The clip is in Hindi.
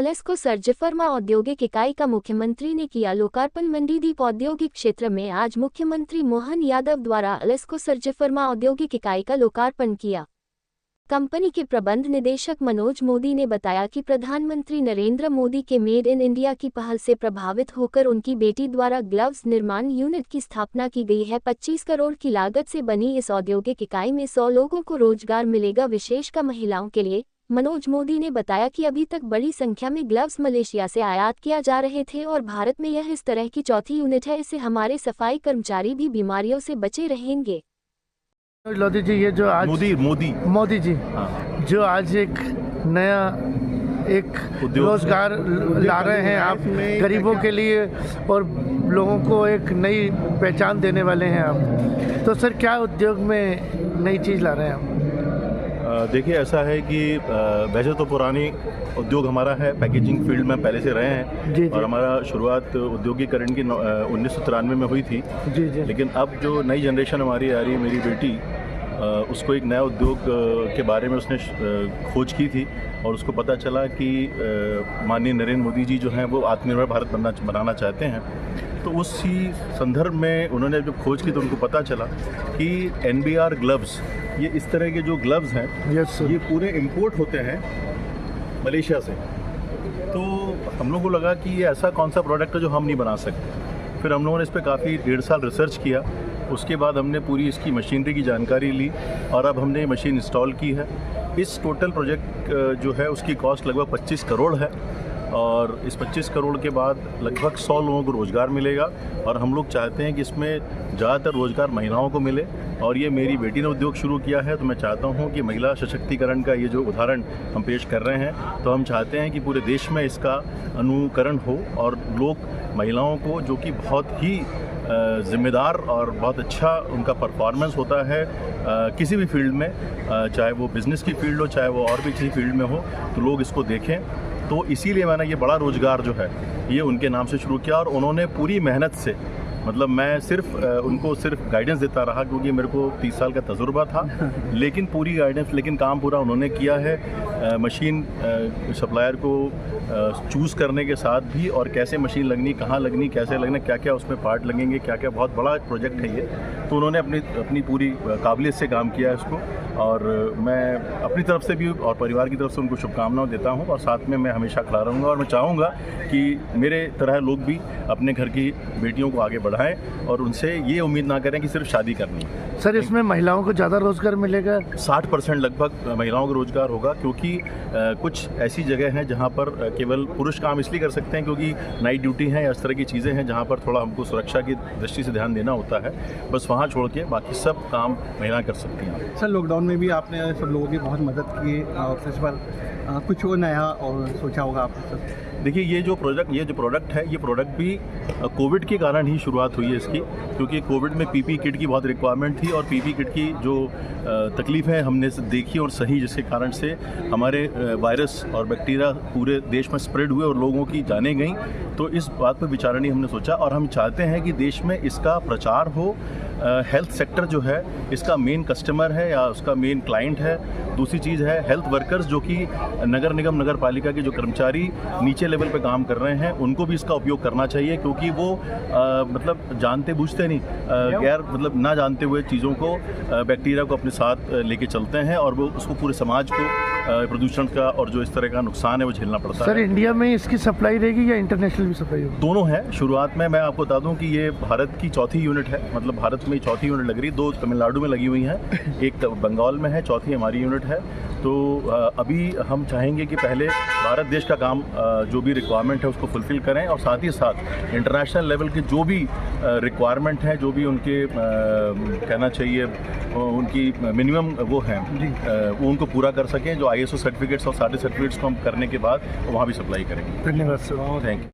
अलेस्को सर्जिफर्मा औद्योगिक इकाई का मुख्यमंत्री ने किया लोकार्पण। मंडीदीप औद्योगिक क्षेत्र में आज मुख्यमंत्री मोहन यादव द्वारा अलेस्को सर्जिफर्मा औद्योगिक इकाई का लोकार्पण किया। कंपनी के प्रबंध निदेशक मनोज मोदी ने बताया कि प्रधानमंत्री नरेंद्र मोदी के मेड इन इंडिया की पहल से प्रभावित होकर उनकी बेटी द्वारा ग्लव्स निर्माण यूनिट की स्थापना की गई है। 25 करोड़ की लागत से बनी इस औद्योगिक इकाई में 100 लोगों को रोजगार मिलेगा, विशेषकर महिलाओं के लिए। मनोज मोदी ने बताया कि अभी तक बड़ी संख्या में ग्लव्स मलेशिया से आयात किया जा रहे थे और भारत में यह इस तरह की चौथी यूनिट है। इससे हमारे सफाई कर्मचारी भी बीमारियों से बचे रहेंगे। लोधी जी, ये जो आज मोदी जी जो आज एक नया रोजगार ला रहे हैं आप गरीबों के लिए और लोगों को एक नई पहचान देने वाले हैं आप, तो सर क्या उद्योग में नई चीज़ ला रहे हैं आप? देखिए, ऐसा है कि वैसे तो पुरानी उद्योग हमारा है, पैकेजिंग फील्ड में पहले से रहे हैं जी। और हमारा शुरुआत औद्योगिकरण की 1993 में हुई थी जी। लेकिन अब जो नई जनरेशन हमारी आ रही है, मेरी बेटी उसको एक नया उद्योग के बारे में उसने खोज की थी और उसको पता चला कि माननीय नरेंद्र मोदी जी जो हैं वो आत्मनिर्भर भारत बनाना चाहते हैं। तो उसी संदर्भ में उन्होंने जब खोज की तो उनको पता चला कि NBR ग्लव्स, ये इस तरह के जो ग्लव्स हैं ये पूरे इंपोर्ट होते हैं मलेशिया से। तो हम लोगों को लगा कि ये ऐसा कौन सा प्रोडक्ट है जो हम नहीं बना सकते। फिर हम लोगों ने इस पर काफ़ी 1.5 साल रिसर्च किया। उसके बाद हमने पूरी इसकी मशीनरी की जानकारी ली और अब हमने मशीन इंस्टॉल की है। इस टोटल प्रोजेक्ट जो है उसकी कॉस्ट लगभग 25 करोड़ है और इस 25 करोड़ के बाद लगभग 100 लोगों को रोज़गार मिलेगा और हम लोग चाहते हैं कि इसमें ज़्यादातर रोज़गार महिलाओं को मिले। और ये मेरी बेटी ने उद्योग शुरू किया है तो मैं चाहता हूँ कि महिला सशक्तिकरण का ये जो उदाहरण हम पेश कर रहे हैं तो हम चाहते हैं कि पूरे देश में इसका अनुकरण हो और लोग महिलाओं को, जो कि बहुत ही ज़िम्मेदार और बहुत अच्छा उनका परफॉर्मेंस होता है किसी भी फील्ड में, चाहे वो बिज़नेस की फील्ड हो चाहे वो और भी किसी फील्ड में हो, तो लोग इसको देखें। तो इसीलिए मैंने ये बड़ा रोज़गार जो है ये उनके नाम से शुरू किया और उन्होंने पूरी मेहनत से, मतलब मैं उनको सिर्फ गाइडेंस देता रहा क्योंकि मेरे को 30 साल का तजुर्बा था, लेकिन पूरी गाइडेंस, लेकिन काम पूरा उन्होंने किया है। मशीन सप्लायर को चूज़ करने के साथ भी, और कैसे मशीन लगनी, कहाँ लगनी, कैसे लगना, क्या क्या उसमें पार्ट लगेंगे, क्या क्या, बहुत बड़ा प्रोजेक्ट है ये। तो उन्होंने अपनी पूरी काबिलियत से काम किया है इसको और मैं अपनी तरफ से भी और परिवार की तरफ से उनको शुभकामनाएं देता हूं और साथ में मैं हमेशा खड़ा रहूँगा और मैं चाहूँगा कि मेरे तरह लोग भी अपने घर की बेटियों को आगे बढ़ाएं और उनसे ये उम्मीद ना करें कि सिर्फ शादी करनी है। सर, इसमें महिलाओं को ज़्यादा रोज़गार मिलेगा? 60% लगभग महिलाओं को रोज़गार होगा क्योंकि कुछ ऐसी जगह हैं जहाँ पर केवल पुरुष काम इसलिए कर सकते हैं क्योंकि नाइट ड्यूटी है या इस तरह की चीज़ें हैं जहाँ पर थोड़ा हमको सुरक्षा की दृष्टि से ध्यान देना होता है। बस वहाँ छोड़ के बाकी सब काम महिलाएं कर सकती हैं। सर, लॉकडाउन में भी आपने सब लोगों की बहुत मदद की और इस बार कुछ और नया और सोचा होगा आपने? देखिए, ये जो प्रोडक्ट है, ये प्रोडक्ट भी कोविड के कारण ही शुरुआत हुई है इसकी, क्योंकि कोविड में पीपी किट की बहुत रिक्वायरमेंट थी और पीपी किट की जो तकलीफ़ें हमने देखी और सही, जिसके कारण से हमारे वायरस और बैक्टीरिया पूरे देश में स्प्रेड हुए और लोगों की जानें गई। तो इस बात पर विचारणी हमने सोचा और हम चाहते हैं कि देश में इसका प्रचार हो। हेल्थ सेक्टर जो है इसका मेन कस्टमर है या उसका मेन क्लाइंट है। दूसरी चीज़ है हेल्थ वर्कर्स, जो कि नगर निगम, नगर पालिका के जो कर्मचारी नीचे लेवल पे काम कर रहे हैं, उनको भी इसका उपयोग करना चाहिए क्योंकि वो मतलब जानते बूझते नहीं, मतलब ना जानते हुए चीज़ों को, बैक्टीरिया को अपने साथ लेके चलते हैं और वो उसको पूरे समाज को प्रदूषण का और जो इस तरह का नुकसान है वो झेलना पड़ता है। सर, इंडिया में इसकी सप्लाई रहेगी या इंटरनेशनल भी सप्लाई होगी? दोनों है। शुरुआत में मैं आपको बता दूं कि ये भारत की चौथी यूनिट है, मतलब भारत में चौथी यूनिट लग रही, 2 तमिलनाडु में लगी हुई हैं, एक बंगाल में है, चौथी हमारी यूनिट है। तो अभी हम चाहेंगे कि पहले भारत देश का काम जो भी रिक्वायरमेंट है उसको फुलफिल करें और साथ ही साथ इंटरनेशनल लेवल के जो भी रिक्वायरमेंट हैं, जो भी उनके कहना चाहिए उनकी मिनिमम वो हैं, वो उनको पूरा कर सकें। जो ISO सर्टिफिकेट्स और सारे सर्टिफिकेट्स को हम करने के बाद वहाँ भी सप्लाई करेंगे। धन्यवाद सर। Thank you.